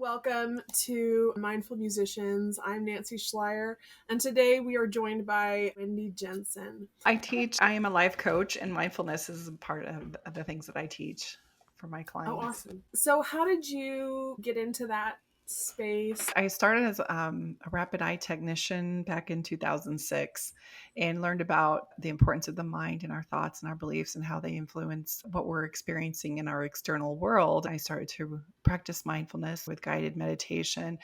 Welcome to Mindful Musicians. I'm Nancy Schleier, and today we are joined by Wendi Jensen. I am a life coach, and mindfulness is a part of the things that I teach for my Oh, clients. awesome. So, how did you get into that space? I started as a rapid eye technician back in 2006 and learned about the importance of the mind and our thoughts and our beliefs and how they influence what we're experiencing in our external world. I started to practice mindfulness with guided meditation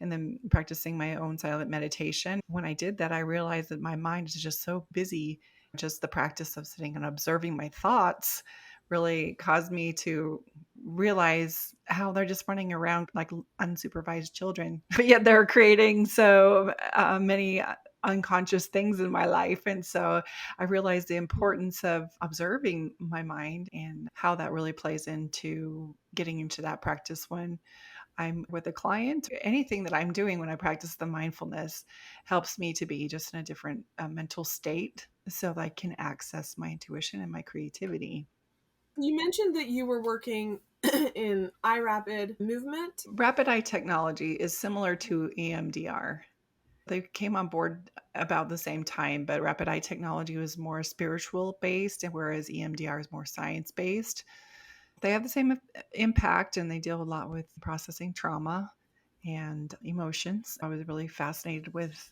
and then practicing my own silent meditation. When I did that, I realized that my mind is just so busy. Just the practice of sitting and observing my thoughts really caused me to realize how they're just running around like unsupervised children, but yet they're creating so many unconscious things in my life. And so I realized the importance of observing my mind and how that really plays into getting into that practice when I'm with a client. Anything that I'm doing when I practice the mindfulness helps me to be just in a different mental state so that I can access my intuition and my creativity. You mentioned that you were working in eye rapid movement. Rapid eye technology is similar to EMDR. They came on board about the same time, but rapid eye technology was more spiritual based, and whereas EMDR is more science based. They have the same impact and they deal a lot with processing trauma and emotions. I was really fascinated with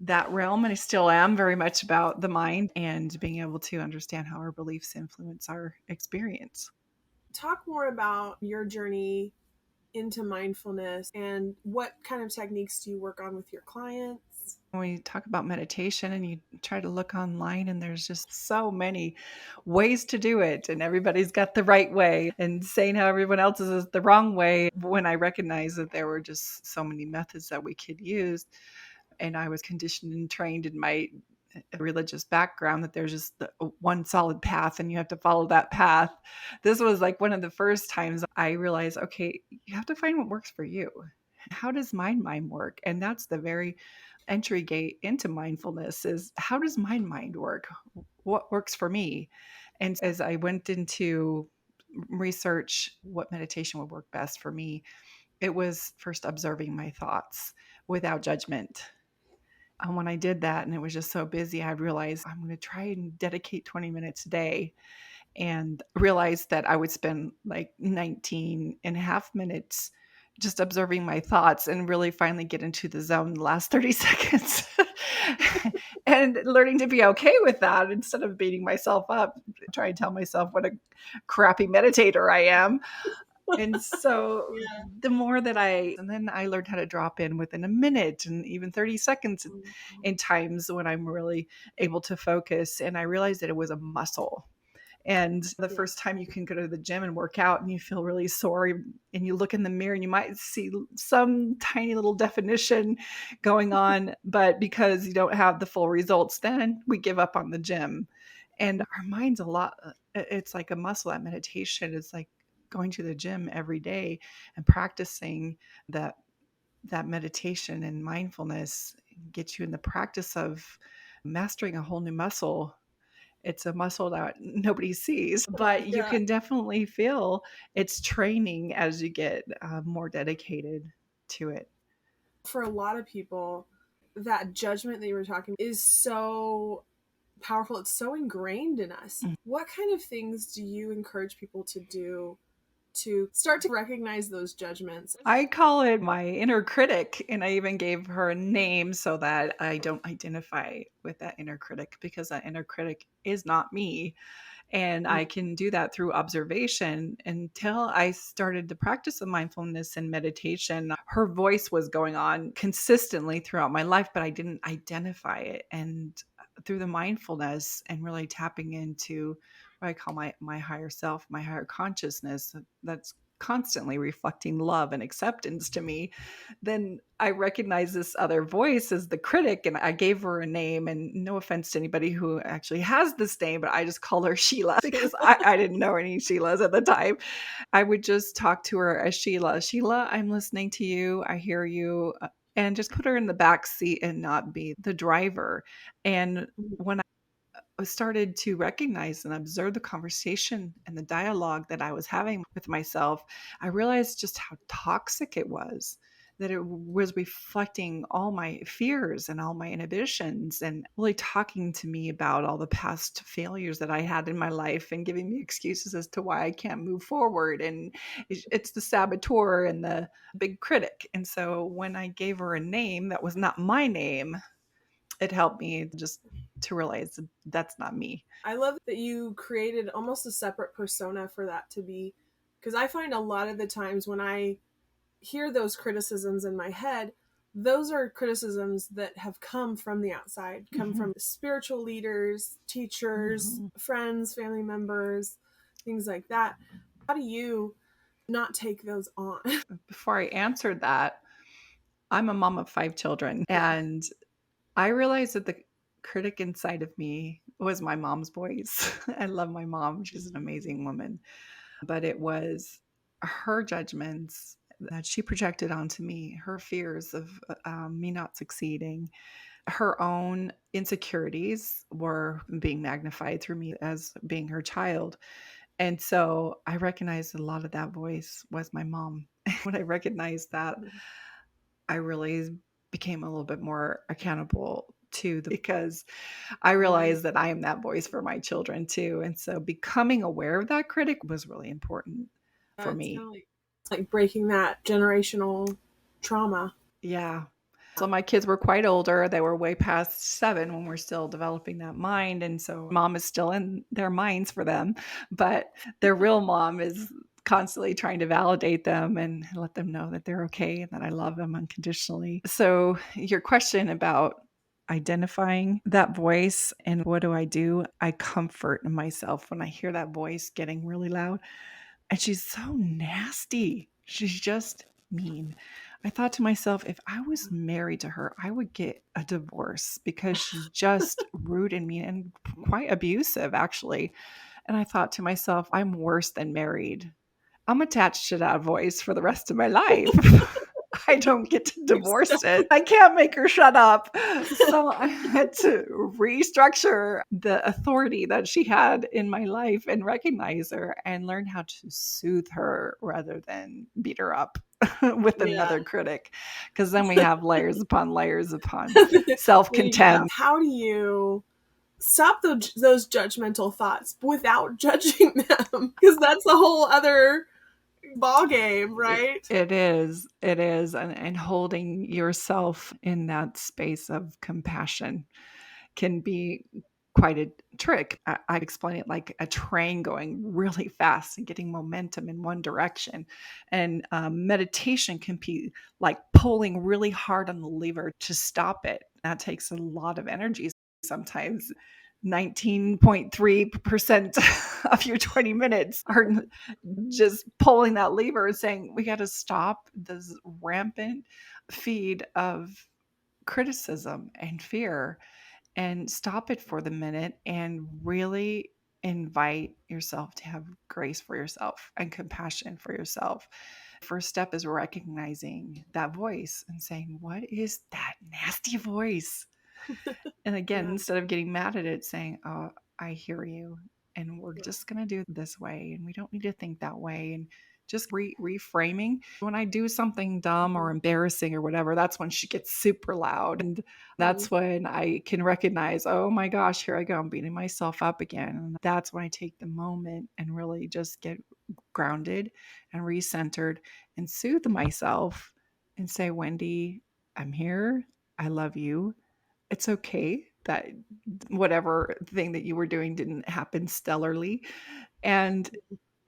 that realm, and I still am very much about the mind and being able to understand how our beliefs influence our experience. Talk more about your journey into mindfulness and what kind of techniques do you work on with your clients? When you talk about meditation and you try to look online, and there's just so many ways to do it, and everybody's got the right way, and saying how everyone else's is the wrong way. When I recognized that there were just so many methods that we could use, and I was conditioned and trained in my religious background that there's just one solid path and you have to follow that path. This was like one of the first times I realized, okay, you have to find what works for you. How does my mind work? And that's the very entry gate into mindfulness is how does my mind work? What works for me? And as I went into research what meditation would work best for me, it was first observing my thoughts without judgment. And when I did that and it was just so busy, I realized I'm going to try and dedicate 20 minutes a day, and realized that I would spend like 19 and a half minutes just observing my thoughts and really finally get into the zone the last 30 seconds and learning to be okay with that instead of beating myself up, trying to tell myself what a crappy meditator I am. And so Yeah. and then I learned how to drop in within a minute and even 30 seconds in times when I'm really able to focus. And I realized that it was a muscle. And the Yeah. first time you can go to the gym and work out and you feel really sore and you look in the mirror and you might see some tiny little definition going on, but because you don't have the full results, then we give up on the gym. And our mind's a lot, it's like a muscle at meditation. It's like going to the gym every day and practicing that meditation and mindfulness gets you in the practice of mastering a whole new muscle. It's a muscle that nobody sees, but you Yeah. can definitely feel its training as you get more dedicated to it. For a lot of people, that judgment that you were talking is so powerful. It's so ingrained in us. Mm. What kind of things do you encourage people to do to start to recognize those judgments? I call it my inner critic, and I even gave her a name so that I don't identify with that inner critic, because that inner critic is not me. And I can do that through observation. Until I started the practice of mindfulness and meditation, her voice was going on consistently throughout my life, but I didn't identify it. And through the mindfulness and really tapping into what I call my higher self, my higher consciousness, that's constantly reflecting love and acceptance to me, then I recognize this other voice as the critic, and I gave her a name. And no offense to anybody who actually has this name, but I just call her Sheila because I didn't know any Sheilas at the time. I would just talk to her as Sheila. Sheila, I'm listening to you. I hear you. And just put her in the back seat and not be the driver. And when started to recognize and observe the conversation and the dialogue that I was having with myself, I realized just how toxic it was. That it was reflecting all my fears and all my inhibitions and really talking to me about all the past failures that I had in my life and giving me excuses as to why I can't move forward. And it's the saboteur and the big critic. And so when I gave her a name that was not my name, it helped me just to realize that's not me. I love that you created almost a separate persona for that to be, because I find a lot of the times when I hear those criticisms in my head, those are criticisms that have come from the outside, come Mm-hmm. from spiritual leaders, teachers, Mm-hmm. friends, family members, things like that. How do you not take those on? Before I answered that, I'm a mom of 5 children, Yeah. and I realized that the critic inside of me was my mom's voice. I love my mom. She's an amazing woman. But it was her judgments that she projected onto me, her fears of me not succeeding. Her own insecurities were being magnified through me as being her child. And so I recognized a lot of that voice was my mom. When I recognized that, I really became a little bit more accountable to the because I Right. realized that I am that voice for my children too. And so becoming aware of that critic was really important for It's kind me. of like, it's like breaking that generational trauma. Yeah. So my kids were quite older. They were way past 7 when we're still developing that mind. And so mom is still in their minds for them, but their real mom is constantly trying to validate them and let them know that they're okay and that I love them unconditionally. So your question about identifying that voice and what do? I comfort myself when I hear that voice getting really loud. And she's so nasty. She's just mean. I thought to myself, if I was married to her, I would get a divorce because she's just rude and mean and quite abusive, actually. And I thought to myself, I'm worse than married. I'm attached to that voice for the rest of my life. I don't get to You're divorce stuck. it. I can't make her shut up. So I had to restructure the authority that she had in my life and recognize her and learn how to soothe her rather than beat her up with Yeah. another critic. Because then we have layers upon self There you go. contempt. How do you stop those judgmental thoughts without judging them? Because that's a whole other ball game, right? It is. It is. And holding yourself in that space of compassion can be quite a trick. I explain it like a train going really fast and getting momentum in one direction. And meditation can be like pulling really hard on the lever to stop it. That takes a lot of energy. Sometimes 19.3% of your 20 minutes are just pulling that lever and saying, we got to stop this rampant feed of criticism and fear and stop it for the minute and really invite yourself to have grace for yourself and compassion for yourself. First step is recognizing that voice and saying, what is that nasty voice? And again, Yeah. instead of getting mad at it, saying, oh, I hear you. And we're Yeah. just going to do it this way. And we don't need to think that way. And just reframing. When I do something dumb or Mhm. embarrassing or whatever, that's when she gets super loud. And Mhm. that's when I can recognize, oh my gosh, here I go. I'm beating myself up again. And that's when I take the moment and really just get grounded and recentered and soothe myself and say, Wendi, I'm here. I love you. It's okay that whatever thing that you were doing didn't happen stellarly, and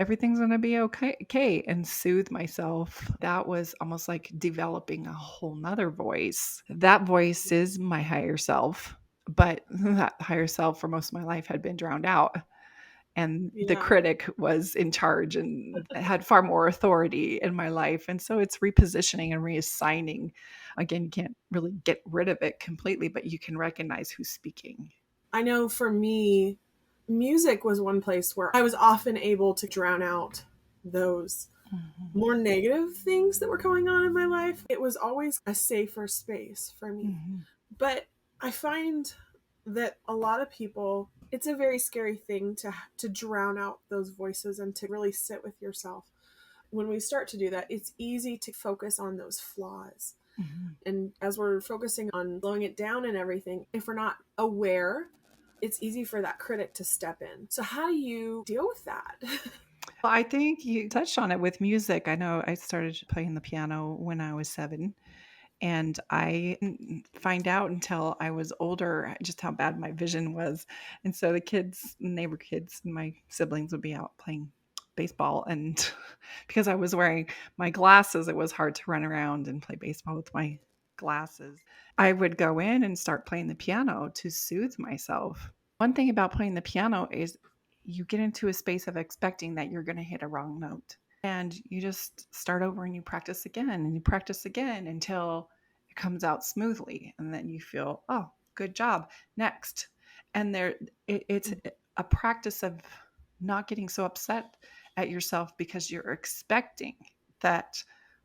everything's going to be okay, and soothe myself. That was almost like developing a whole nother voice. That voice is my higher self, but that higher self for most of my life had been drowned out, and the Yeah. critic was in charge and had far more authority in my life. And so it's repositioning and reassigning. Again, you can't really get rid of it completely, but you can recognize who's speaking. I know for me, music was one place where I was often able to drown out those Mhm. more negative things that were going on in my life. It was always a safer space for me. Mhm. But I find that a lot of people It's a very scary thing to drown out those voices and to really sit with yourself. When we start to do that, it's easy to focus on those flaws. Mhm. And as we're focusing on slowing it down and everything, if we're not aware, it's easy for that critic to step in. So how do you deal with that? Well, I think you touched on it with music. I know I started playing the piano when I was 7, and I didn't find out until I was older just how bad my vision was. And so the kids, neighbor kids, and my siblings would be out playing baseball, and because I was wearing my glasses, it was hard to run around and play baseball with my glasses. I would go in and start playing the piano to soothe myself. One thing about playing the piano is you get into a space of expecting that you're going to hit a wrong note. And you just start over and you practice again and you practice again until it comes out smoothly. And then you feel, oh, good job. Next. And it's a practice of not getting so upset at yourself because you're expecting that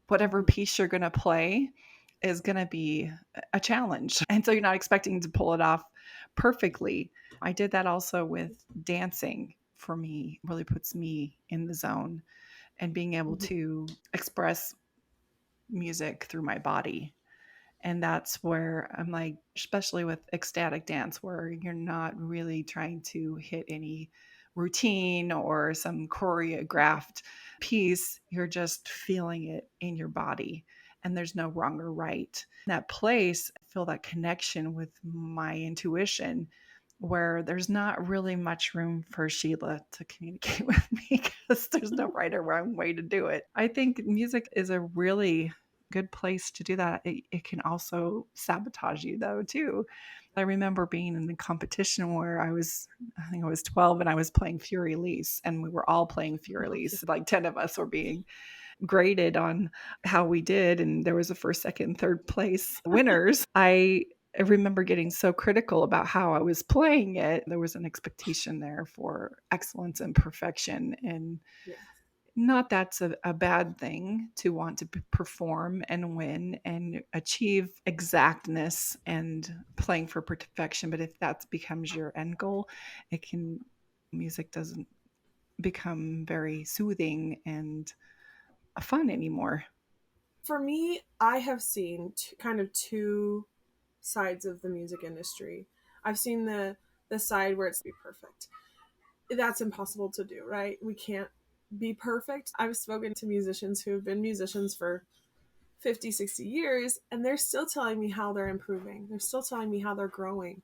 whatever piece you're going to play is going to be a challenge. And so you're not expecting to pull it off perfectly. I did that also with dancing. For me, really puts me in the zone, and being able to express music through my body. And that's where I'm like, especially with ecstatic dance, where you're not really trying to hit any routine or some choreographed piece. You're just feeling it in your body. And there's no wrong or right. In that place, I feel that connection with my intuition, where there's not really much room for Sheila to communicate with me because there's no right or wrong way to do it. I think music is a really good place to do that. It can also sabotage you though too. I remember being in the competition where I think I was 12 and I was playing Fury Elise, and we were all playing Fury Elise. Like 10 of us were being graded on how we did, and there was a first, second, third place winners. I remember getting so critical about how I was playing it. There was an expectation there for excellence and perfection, and Yeah. not that's a bad thing to want to perform and win and achieve exactness and playing for perfection. But if that becomes your end goal, it can, music doesn't become very soothing and fun anymore. For me, I have seen kind of two sides of the music industry. I've seen the side where it's be perfect. That's impossible to do, right? We can't be perfect. I've spoken to musicians who have been musicians for 50, 60 years, and they're still telling me how they're improving. They're still telling me how they're growing.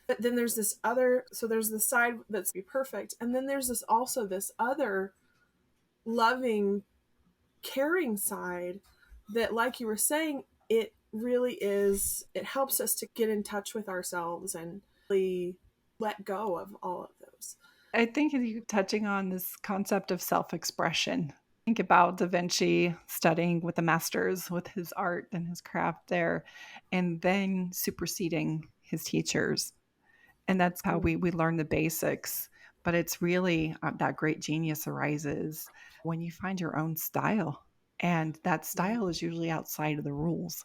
But then there's this other, so there's the side that's be perfect, and then there's this also this other loving, caring side that, like you were saying, it really is, it helps us to get in touch with ourselves and really let go of all of those. I think you touching on this concept of self-expression. Think about Da Vinci studying with the masters with his art and his craft there, and then superseding his teachers. And that's how we learn the basics. But it's really that great genius arises when you find your own style. And that style is usually outside of the rules.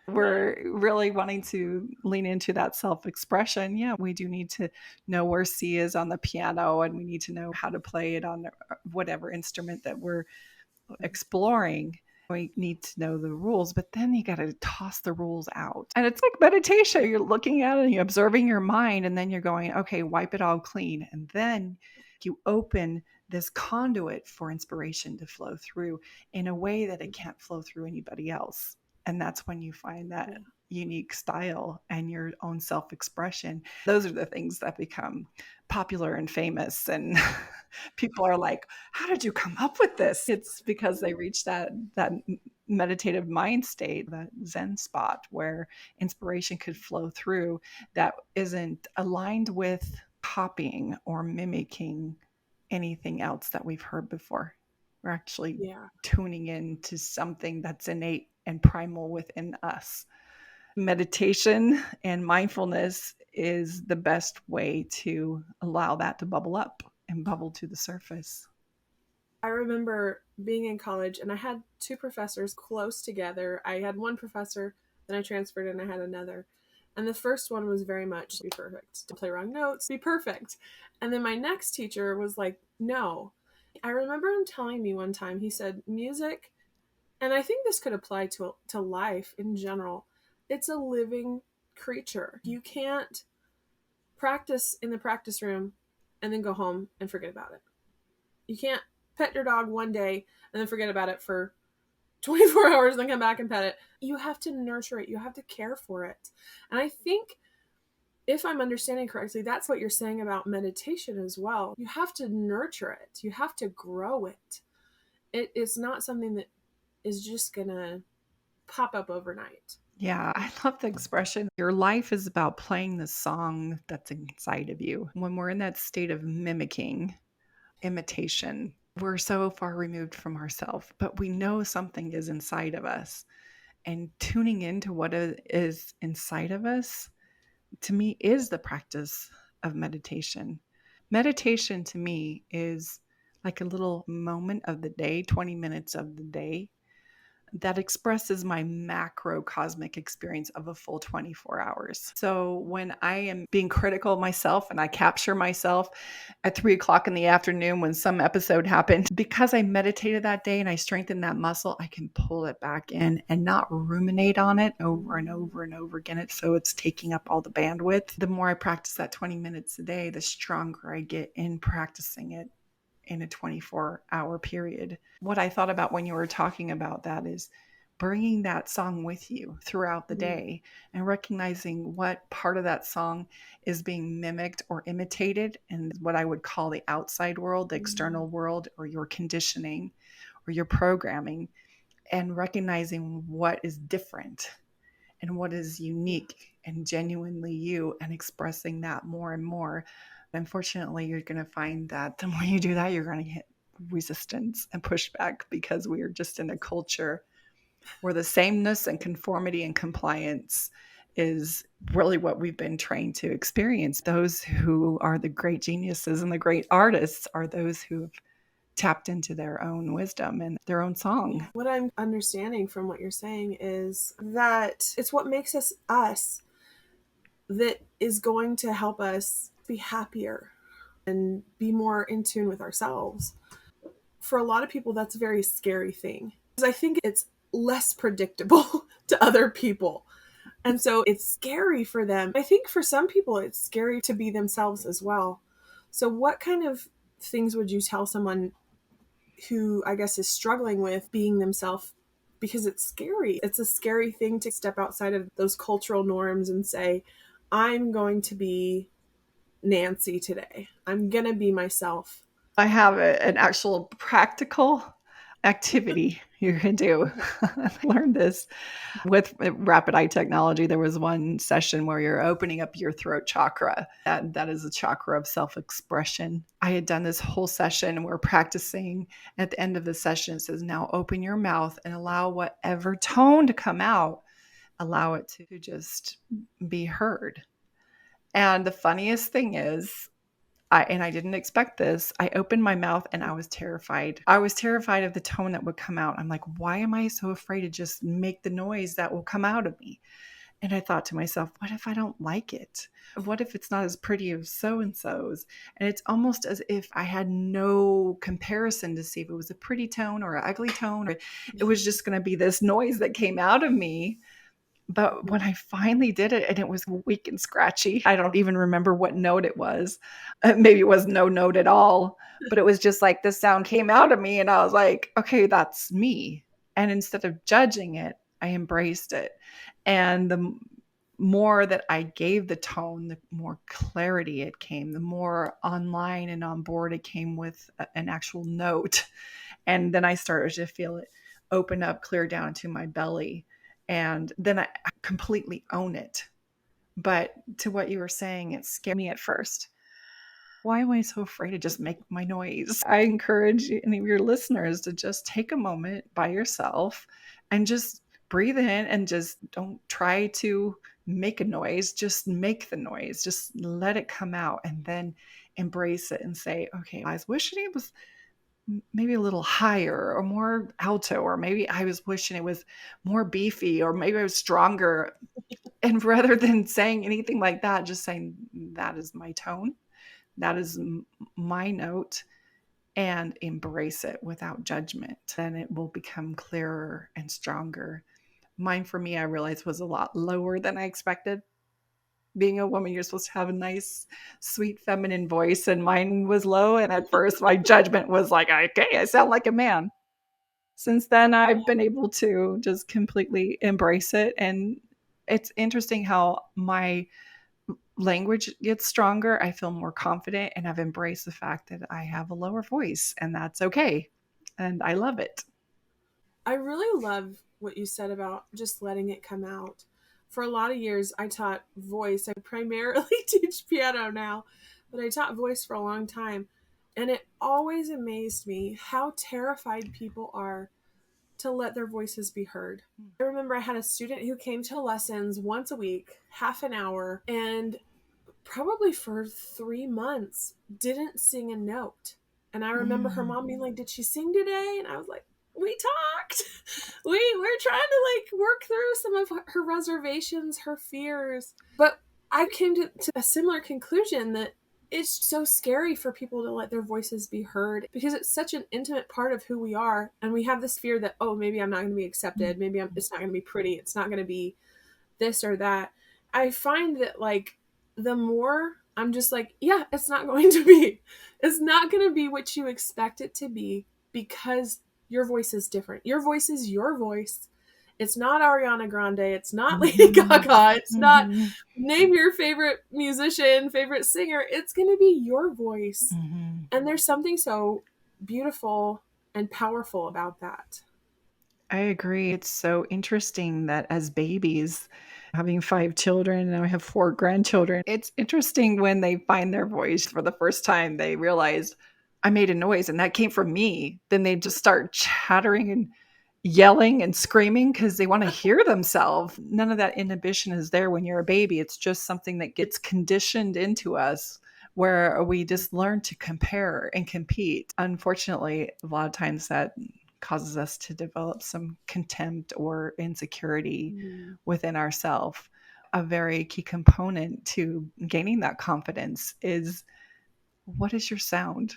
We're really wanting to lean into that self expression. Yeah, we do need to know where C is on the piano, and we need to know how to play it on whatever instrument that we're exploring. We need to know the rules, but then you got to toss the rules out. And it's like meditation. You're looking at it and you're observing your mind, and then you're going, okay, wipe it all clean. And then you open this conduit for inspiration to flow through in a way that it can't flow through anybody else. And that's when you find that unique style and your own self expression. Those are the things that become popular and famous. And people are like, how did you come up with this? It's because they reach that meditative mind state, that zen spot where inspiration could flow through, that isn't aligned with copying or mimicking anything else that we've heard before. We're actually Yeah. tuning in to something that's innate and primal within us. Meditation and mindfulness is the best way to allow that to bubble up and bubble to the surface. I remember being in college and I had two professors close together. I had one professor, then I transferred and I had another. And the first one was very much be perfect. Don't play wrong notes, be perfect. And then my next teacher was like, no. I remember him telling me one time, he said, music, and I think this could apply to life in general, it's a living creature. You can't practice in the practice room and then go home and forget about it. You can't pet your dog one day and then forget about it for 24 hours and then come back and pet it. You have to nurture it. You have to care for it. And I think, if I'm understanding correctly, that's what you're saying about meditation as well. You have to nurture it. You have to grow it. It's not something that is just going to pop up overnight. Yeah, I love the expression. Your life is about playing the song that's inside of you. When we're in that state of mimicking, imitation, we're so far removed from ourselves, but we know something is inside of us. And tuning into what is inside of us, to me, is the practice of meditation. Meditation to me is like a little moment of the day, 20 minutes of the day, that expresses my macrocosmic experience of a full 24 hours. So when I am being critical of myself and I capture myself at 3 o'clock in the afternoon when some episode happened, because I meditated that day and I strengthened that muscle, I can pull it back in and not ruminate on it over and over and over again. So it's taking up all the bandwidth. The more I practice that 20 minutes a day, the stronger I get in practicing it in a 24-hour period. What I thought about when you were talking about that is bringing that song with you throughout the day and recognizing what part of that song is being mimicked or imitated in what I would call the outside world, the external world, or your conditioning or your programming, and recognizing what is different and what is unique and genuinely you, and expressing that more and more. Unfortunately, you're going to find that the more you do that, you're going to hit resistance and pushback, because we are just in a culture where the sameness and conformity and compliance is really what we've been trained to experience. Those who are the great geniuses and the great artists are those who've tapped into their own wisdom and their own song. What I'm understanding from what you're saying is that it's what makes us us that is going to help us be happier and be more in tune with ourselves. For a lot of people, that's a very scary thing, because I think it's less predictable to other people. And so it's scary for them. I think for some people, it's scary to be themselves as well. So what kind of things would you tell someone who, I guess, is struggling with being themselves? Because it's scary. It's a scary thing to step outside of those cultural norms and say, I'm going to be Nancy today. I'm going to be myself. I have an actual practical activity you can do. I learned this with rapid eye technology. There was one session where you're opening up your throat chakra. That is a chakra of self-expression. I had done this whole session and we're practicing. At the end of the session, it says, now open your mouth and allow whatever tone to come out, allow it to just be heard. And the funniest thing is, I didn't expect this. I opened my mouth and I was terrified. I was terrified of the tone that would come out. I'm like, why am I so afraid to just make the noise that will come out of me? And I thought to myself, what if I don't like it? What if it's not as pretty as so-and-so's? And it's almost as if I had no comparison to see if it was a pretty tone or an ugly tone, or it was just going to be this noise that came out of me. But when I finally did it, and it was weak and scratchy, I don't even remember what note it was. Maybe it was no note at all, but it was just like the sound came out of me and I was like, okay, that's me. And instead of judging it, I embraced it. And the more that I gave the tone, the more clarity it came, the more online and on board it came with an actual note. And then I started to feel it open up, clear down to my belly. And then I completely own it. But to what you were saying, it scared me at first. Why am I so afraid to just make my noise? I encourage any of your listeners to just take a moment by yourself and just breathe in, and just don't try to make a noise. Just make the noise. Just let it come out, and then embrace it and say, okay, I was wishing it was maybe a little higher or more alto, or maybe I was wishing it was more beefy, or maybe I was stronger. And rather than saying anything like that, just saying that is my tone, that is my note, and embrace it without judgment. Then it will become clearer and stronger. Mine, for me, I realized was a lot lower than I expected. Being a woman, you're supposed to have a nice, sweet, feminine voice, and mine was low. And at first, my judgment was like, okay, I sound like a man. Since then, I've been able to just completely embrace it. And it's interesting how my language gets stronger. I feel more confident, and I've embraced the fact that I have a lower voice, and that's okay. And I love it. I really love what you said about just letting it come out. For a lot of years, I taught voice. I primarily teach piano now, but I taught voice for a long time. And it always amazed me how terrified people are to let their voices be heard. I remember I had a student who came to lessons once a week, half an hour, and probably for 3 months didn't sing a note. And I remember her mom being like, "Did she sing today?" And I was like, "We talked. We're trying to like work through some of her reservations, her fears." But I came to a similar conclusion that it's so scary for people to let their voices be heard because it's such an intimate part of who we are, and we have this fear that, oh, maybe I'm not going to be accepted, maybe it's not going to be pretty, it's not going to be this or that. I find that like the more I'm just like, yeah, it's not going to be. It's not going to be what you expect it to be because your voice is different. Your voice is your voice. It's not Ariana Grande. It's not Lady Gaga. It's not name your favorite musician, favorite singer. It's going to be your voice. And there's something so beautiful and powerful about that. I agree. It's so interesting that as babies, having 5 children, and now I have 4 grandchildren, it's interesting when they find their voice for the first time, they realize I made a noise and that came from me. Then they just start chattering and yelling and screaming because they want to hear themselves. None of that inhibition is there when you're a baby. It's just something that gets conditioned into us where we just learn to compare and compete. Unfortunately, a lot of times that causes us to develop some contempt or insecurity within ourselves. A very key component to gaining that confidence is, what is your sound?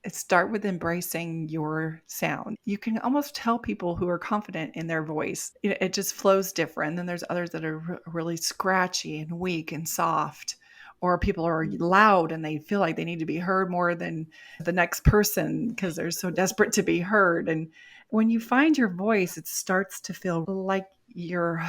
Start with embracing your sound. You can almost tell people who are confident in their voice. It just flows different. And then there's others that are really scratchy and weak and soft. Or people are loud and they feel like they need to be heard more than the next person because they're so desperate to be heard. And when you find your voice, it starts to feel like you're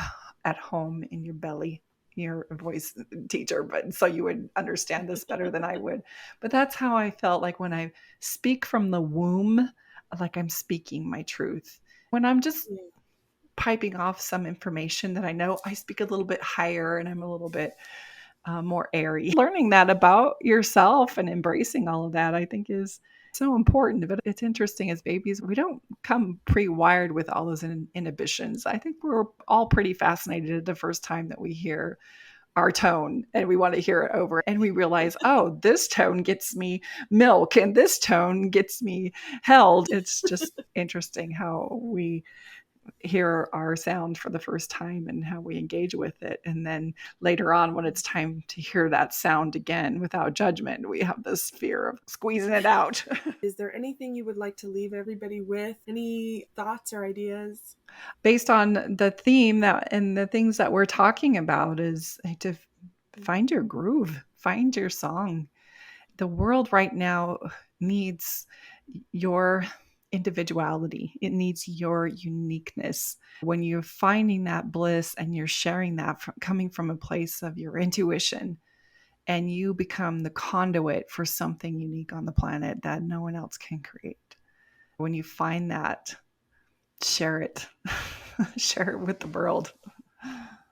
at home in your belly. Your voice teacher, but so you would understand this better than I would. But that's how I felt like when I speak from the womb, like I'm speaking my truth. When I'm just piping off some information that I know, I speak a little bit higher and I'm a little bit more airy. Learning that about yourself and embracing all of that, I think, is so important. But it's interesting, as babies, we don't come pre-wired with all those inhibitions. I think we're all pretty fascinated the first time that we hear our tone and we want to hear it over, and we realize, oh, this tone gets me milk and this tone gets me held. It's just interesting how we hear our sound for the first time and how we engage with it. And then later on, when it's time to hear that sound again without judgment, we have this fear of squeezing it out. Is there anything you would like to leave everybody with? Any thoughts or ideas? Based on the theme that and the things that we're talking about is to find your groove, find your song. The world right now needs your individuality. It needs your uniqueness. When you're finding that bliss and you're sharing that coming from a place of your intuition, and you become the conduit for something unique on the planet that no one else can create. When you find that, share it. Share it with the world.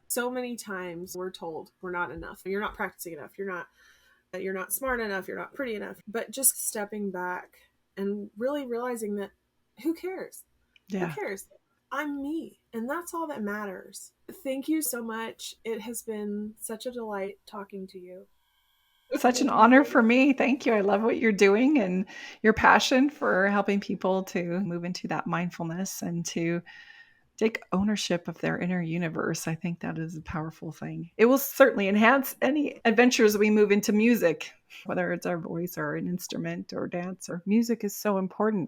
So many times we're told we're not enough. You're not practicing enough. You're not smart enough. You're not pretty enough. But just stepping back and really realizing that who cares? Who Yeah. cares? I'm me, and that's all that matters. Thank you so much. It has been such a delight talking to you. Such an honor for me. Thank you. I love what you're doing and your passion for helping people to move into that mindfulness and to take ownership of their inner universe. I think that is a powerful thing. It will certainly enhance any adventures we move into music, whether it's our voice or an instrument or dance or music is so important.